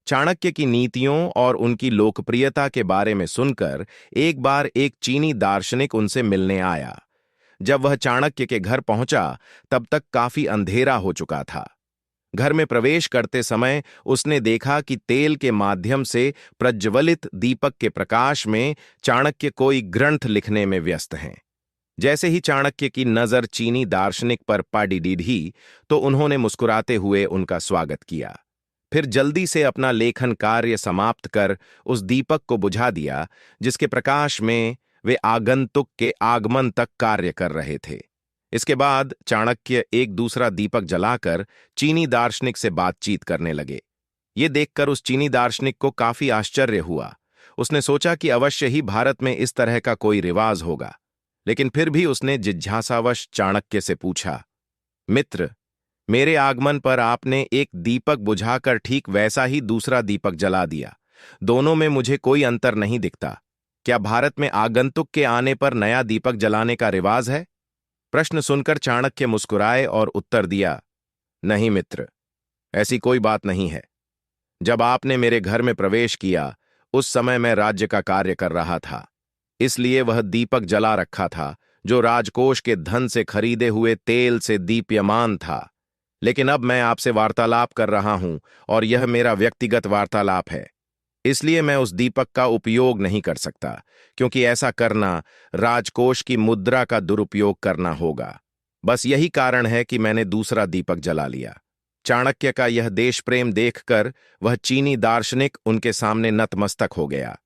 चाणक्य की नीतियों और उनकी लोकप्रियता के बारे में सुनकर एक बार एक चीनी दार्शनिक उनसे मिलने आया। जब वह चाणक्य के घर पहुंचा, तब तक काफी अंधेरा हो चुका था। घर में प्रवेश करते समय उसने देखा कि तेल के माध्यम से प्रज्वलित दीपक के प्रकाश में चाणक्य कोई ग्रंथ लिखने में व्यस्त हैं। जैसे ही चाणक्य की नजर चीनी दार्शनिक पर पड़ी, तो उन्होंने मुस्कुराते हुए उनका स्वागत किया। फिर जल्दी से अपना लेखन कार्य समाप्त कर उस दीपक को बुझा दिया, जिसके प्रकाश में वे आगंतुक के आगमन तक कार्य कर रहे थे। इसके बाद चाणक्य एक दूसरा दीपक जलाकर चीनी दार्शनिक से बातचीत करने लगे। ये देखकर उस चीनी दार्शनिक को काफी आश्चर्य हुआ। उसने सोचा कि अवश्य ही भारत में इस तरह का कोई रिवाज होगा, लेकिन फिर भी उसने जिज्ञासावश चाणक्य से पूछा, मित्र, मेरे आगमन पर आपने एक दीपक बुझाकर ठीक वैसा ही दूसरा दीपक जला दिया। दोनों में मुझे कोई अंतर नहीं दिखता। क्या भारत में आगंतुक के आने पर नया दीपक जलाने का रिवाज है? प्रश्न सुनकर चाणक्य मुस्कुराए और उत्तर दिया, नहीं मित्र, ऐसी कोई बात नहीं है। जब आपने मेरे घर में प्रवेश किया, उस समय मैं राज्य का कार्य कर रहा था, इसलिए वह दीपक जला रखा था जो राजकोष के धन से खरीदे हुए तेल से दीप्यमान था। लेकिन अब मैं आपसे वार्तालाप कर रहा हूं और यह मेरा व्यक्तिगत वार्तालाप है, इसलिए मैं उस दीपक का उपयोग नहीं कर सकता, क्योंकि ऐसा करना राजकोष की मुद्रा का दुरुपयोग करना होगा। बस यही कारण है कि मैंने दूसरा दीपक जला लिया। चाणक्य का यह देश प्रेम देखकर वह चीनी दार्शनिक उनके सामने नतमस्तक हो गया।